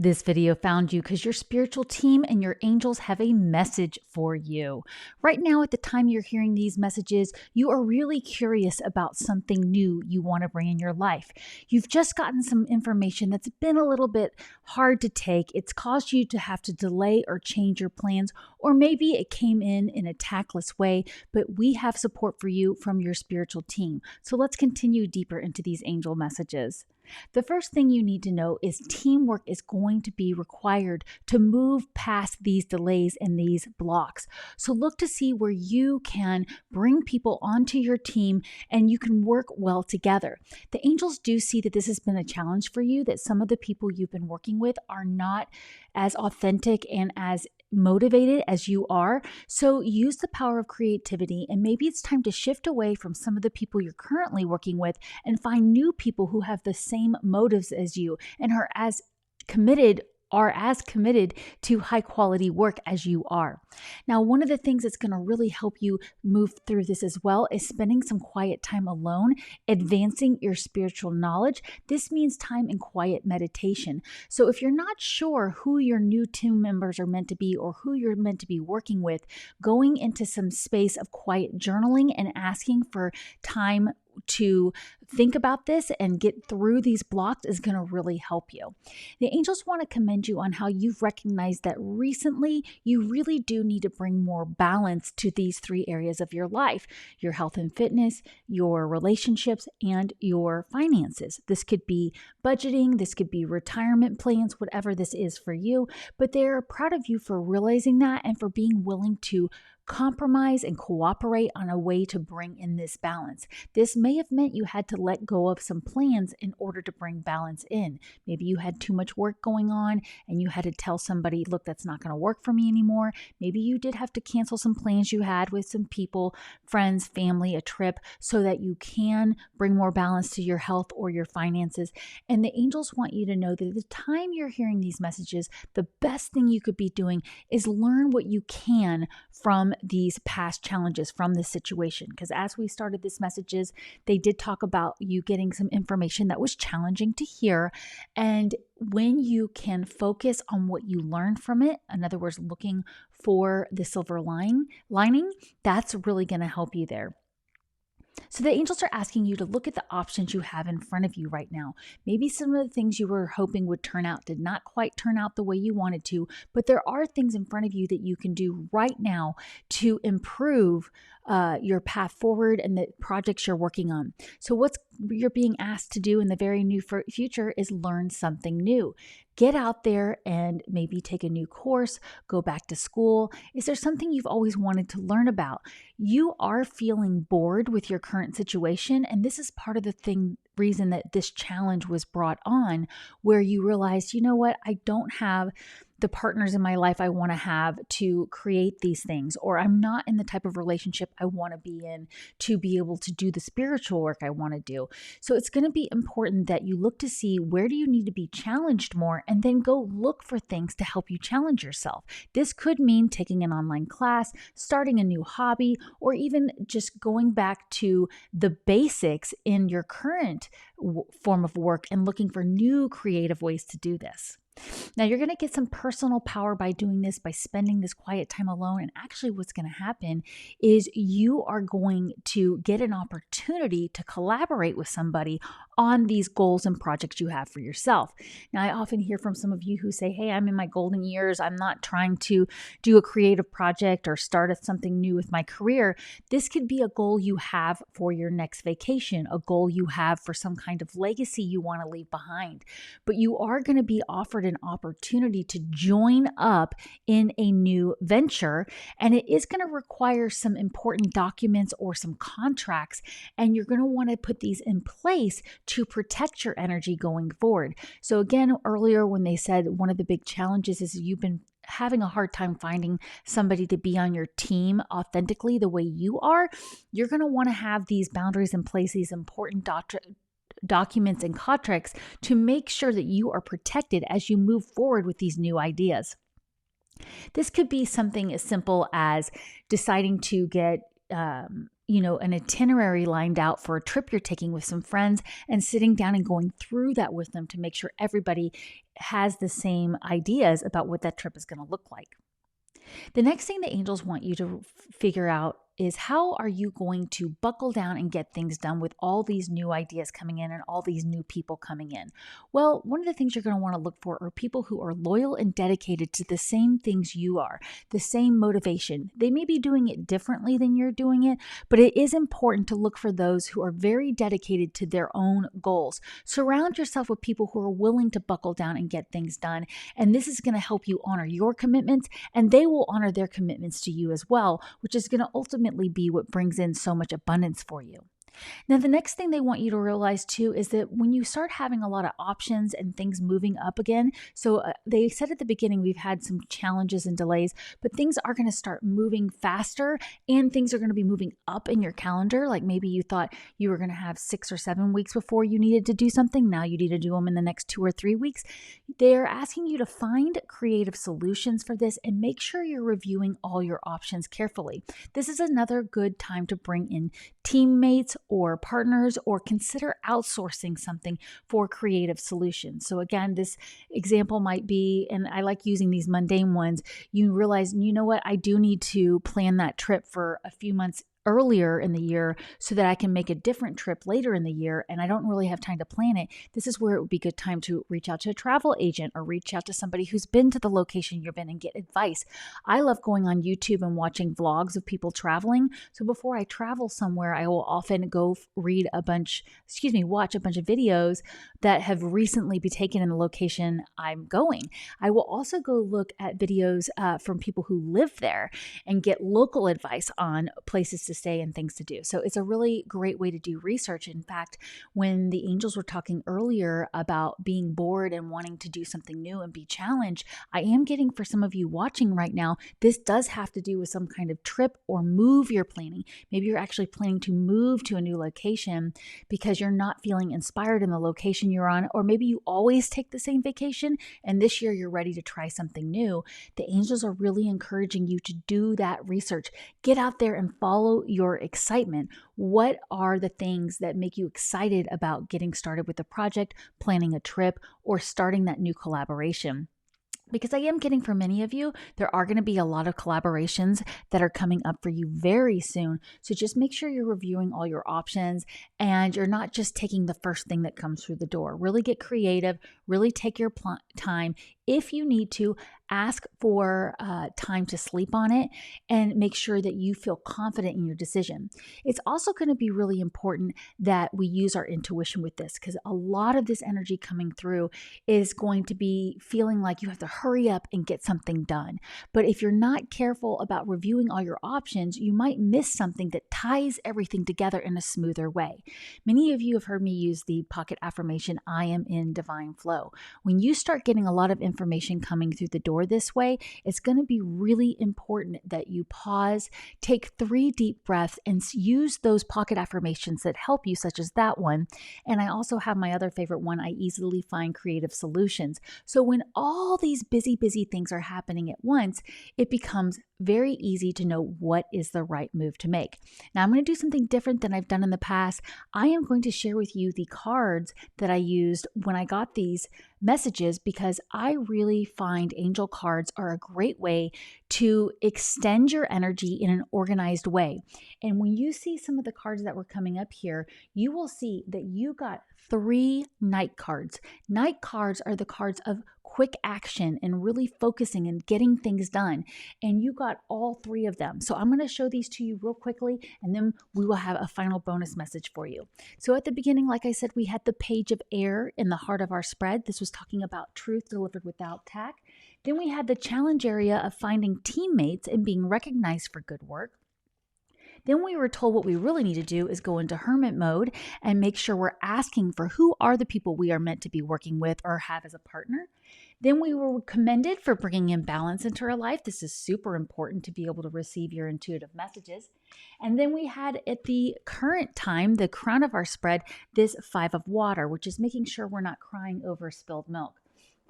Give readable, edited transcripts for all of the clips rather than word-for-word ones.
This video found you because your spiritual team and your angels have a message for you. Right now, at the time you're hearing these messages, you are really curious about something new you want to bring in your life. You've just gotten some information that's been a little bit hard to take. It's caused you to have to delay or change your plans, or maybe it came in a tactless way, but we have support for you from your spiritual team. So let's continue deeper into these angel messages. The first thing you need to know is teamwork is going to be required to move past these delays and these blocks. So look to see where you can bring people onto your team and you can work well together. The angels do see that this has been a challenge for you, that some of the people you've been working with are not as authentic and as motivated as you are. So use the power of creativity, and maybe it's time to shift away from some of the people you're currently working with and find new people who have the same motives as you and are as committed to high quality work as you are. Now, one of the things that's going to really help you move through this as well is spending some quiet time alone, advancing your spiritual knowledge. This means time in quiet meditation. So if you're not sure who your new team members are meant to be or who you're meant to be working with, going into some space of quiet journaling and asking for time to think about this and get through these blocks is going to really help you. The angels want to commend you on how you've recognized that recently you really do need to bring more balance to these three areas of your life: your health and fitness, your relationships, and your finances. This could be budgeting, this could be retirement plans, whatever this is for you, but they're proud of you for realizing that and for being willing to compromise and cooperate on a way to bring in this balance. This may have meant you had to let go of some plans in order to bring balance in. Maybe you had too much work going on and you had to tell somebody, look, that's not going to work for me anymore. Maybe you did have to cancel some plans you had with some people, friends, family, a trip, so that you can bring more balance to your health or your finances. And the angels want you to know that at the time you're hearing these messages, the best thing you could be doing is learn what you can from these past challenges, from this situation. Because as we started these messages, they did talk about you getting some information that was challenging to hear. And when you can focus on what you learned from it, in other words, looking for the silver lining, that's really going to help you there. So the angels are asking you to look at the options you have in front of you right now. Maybe some of the things you were hoping would turn out did not quite turn out the way you wanted to, but there are things in front of you that you can do right now to improve your path forward and the projects you're working on. So what you're being asked to do in the very near future is learn something new. Get out there and maybe take a new course, go back to school. Is there something you've always wanted to learn about? You are feeling bored with your current situation, and this is part of the reason that this challenge was brought on, where you realized, you know what, I don't have the partners in my life I want to have to create these things, or I'm not in the type of relationship I want to be in to be able to do the spiritual work I want to do. So it's going to be important that you look to see where do you need to be challenged more, and then go look for things to help you challenge yourself. This could mean taking an online class, starting a new hobby, or even just going back to the basics in your current form of work and looking for new creative ways to do this. Now, you're going to get some personal power by doing this, by spending this quiet time alone. And actually what's going to happen is you are going to get an opportunity to collaborate with somebody on these goals and projects you have for yourself. Now, I often hear from some of you who say, hey, I'm in my golden years. I'm not trying to do a creative project or start something new with my career. This could be a goal you have for your next vacation, a goal you have for some kind of legacy you want to leave behind. But you are going to be offered an opportunity to join up in a new venture, and it is going to require some important documents or some contracts, and you're going to want to put these in place to protect your energy going forward. So again, earlier when they said one of the big challenges is you've been having a hard time finding somebody to be on your team authentically the way you are, you're going to want to have these boundaries in place, these important documents and contracts to make sure that you are protected as you move forward with these new ideas. This could be something as simple as deciding to get an itinerary lined out for a trip you're taking with some friends and sitting down and going through that with them to make sure everybody has the same ideas about what that trip is going to look like. The next thing the angels want you to figure out is how are you going to buckle down and get things done with all these new ideas coming in and all these new people coming in? Well, one of the things you're going to want to look for are people who are loyal and dedicated to the same things you are, the same motivation. They may be doing it differently than you're doing it, but it is important to look for those who are very dedicated to their own goals. Surround yourself with people who are willing to buckle down and get things done, and this is going to help you honor your commitments, and they will honor their commitments to you as well, which is going to ultimately be what brings in so much abundance for you. Now, the next thing they want you to realize too is that when you start having a lot of options and things moving up again, so they said at the beginning we've had some challenges and delays, but things are going to start moving faster and things are going to be moving up in your calendar. Like maybe you thought you were going to have 6 or 7 weeks before you needed to do something. Now you need to do them in the next 2 or 3 weeks. They're asking you to find creative solutions for this and make sure you're reviewing all your options carefully. This is another good time to bring in teammates or partners, or consider outsourcing something for creative solutions. So again, this example might be, and I like using these mundane ones, you realize, you know what, I do need to plan that trip for a few months earlier in the year so that I can make a different trip later in the year and I don't really have time to plan it. This is where it would be a good time to reach out to a travel agent or reach out to somebody who's been to the location you've been and get advice. I love going on YouTube and watching vlogs of people traveling. So before I travel somewhere, I will often go watch a bunch of videos that have recently been taken in the location I'm going. I will also go look at videos from people who live there and get local advice on places to stay and things to do. So it's a really great way to do research. In fact, when the angels were talking earlier about being bored and wanting to do something new and be challenged, I am getting, for some of you watching right now, this does have to do with some kind of trip or move you're planning. Maybe you're actually planning to move to a new location because you're not feeling inspired in the location you're on, or maybe you always take the same vacation and this year you're ready to try something new. The angels are really encouraging you to do that research. Get out there and follow your excitement. What are the things that make you excited about getting started with a project, planning a trip, or starting that new collaboration? Because I am getting, for many of you, there are going to be a lot of collaborations that are coming up for you very soon. So just make sure you're reviewing all your options and you're not just taking the first thing that comes through the door. Really get creative, really take your time. If you need to, ask for time to sleep on it and make sure that you feel confident in your decision. It's also going to be really important that we use our intuition with this, because a lot of this energy coming through is going to be feeling like you have to hurry up and get something done. But if you're not careful about reviewing all your options, you might miss something that ties everything together in a smoother way. Many of you have heard me use the pocket affirmation, I am in divine flow. When you start getting a lot of information coming through the door this way, it's going to be really important that you pause, take 3 deep breaths, and use those pocket affirmations that help you, such as that one. And I also have my other favorite one, I easily find creative solutions. So when all these busy things are happening at once, it becomes very easy to know what is the right move to make. Now, I'm going to do something different than I've done in the past. I am going to share with you the cards that I used when I got these messages, because I really find angel cards are a great way to extend your energy in an organized way. And when you see some of the cards that were coming up here, you will see that you got 3 night cards. Night cards are the cards of quick action and really focusing and getting things done. And you got all 3 of them. So I'm going to show these to you real quickly, and then we will have a final bonus message for you. So at the beginning, like I said, we had the Page of Air in the heart of our spread. This was talking about truth delivered without tact. Then we had the challenge area of finding teammates and being recognized for good work. Then we were told what we really need to do is go into hermit mode and make sure we're asking for who are the people we are meant to be working with or have as a partner. Then we were commended for bringing in balance into our life. This is super important to be able to receive your intuitive messages. And then we had, at the current time, the crown of our spread, this 5 of water, which is making sure we're not crying over spilled milk.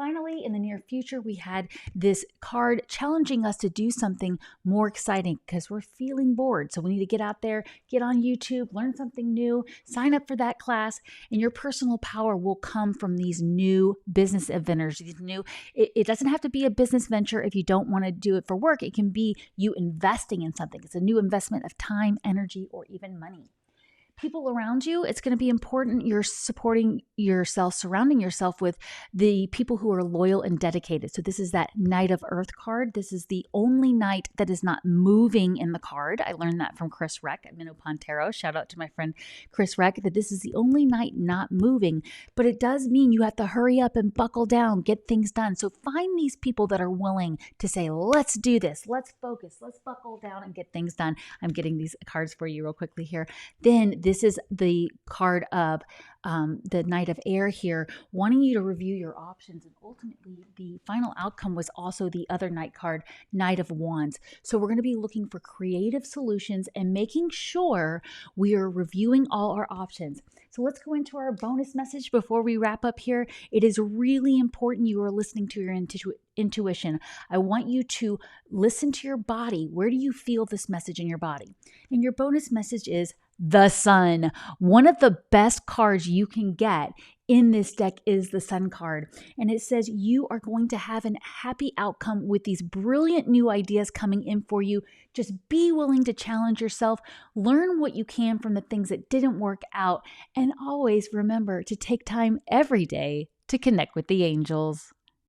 Finally, in the near future, we had this card challenging us to do something more exciting because we're feeling bored. So we need to get out there, get on YouTube, learn something new, sign up for that class, and your personal power will come from these new business adventures. It doesn't have to be a business venture if you don't want to do it for work. It can be you investing in something. It's a new investment of time, energy, or even money. People around you, it's going to be important you're supporting yourself, surrounding yourself with the people who are loyal and dedicated. So this is that Knight of Earth card. This is the only knight that is not moving in the card. I learned that from Chris Reck at Minnow Pontero. Shout out to my friend Chris Reck that this is the only knight not moving. But it does mean you have to hurry up and buckle down, get things done. So find these people that are willing to say, let's do this, let's focus, let's buckle down and get things done. I'm getting these cards for you real quickly here. Then this is the card of the Knight of Air here, wanting you to review your options. And ultimately, the final outcome was also the other Knight card, Knight of Wands. So we're going to be looking for creative solutions and making sure we are reviewing all our options. So let's go into our bonus message before we wrap up here. It is really important you are listening to your intuition. I want you to listen to your body. Where do you feel this message in your body? And your bonus message is the Sun. One of the best cards you can get in this deck is the Sun card. And it says you are going to have a happy outcome with these brilliant new ideas coming in for you. Just be willing to challenge yourself, learn what you can from the things that didn't work out, and always remember to take time every day to connect with the angels.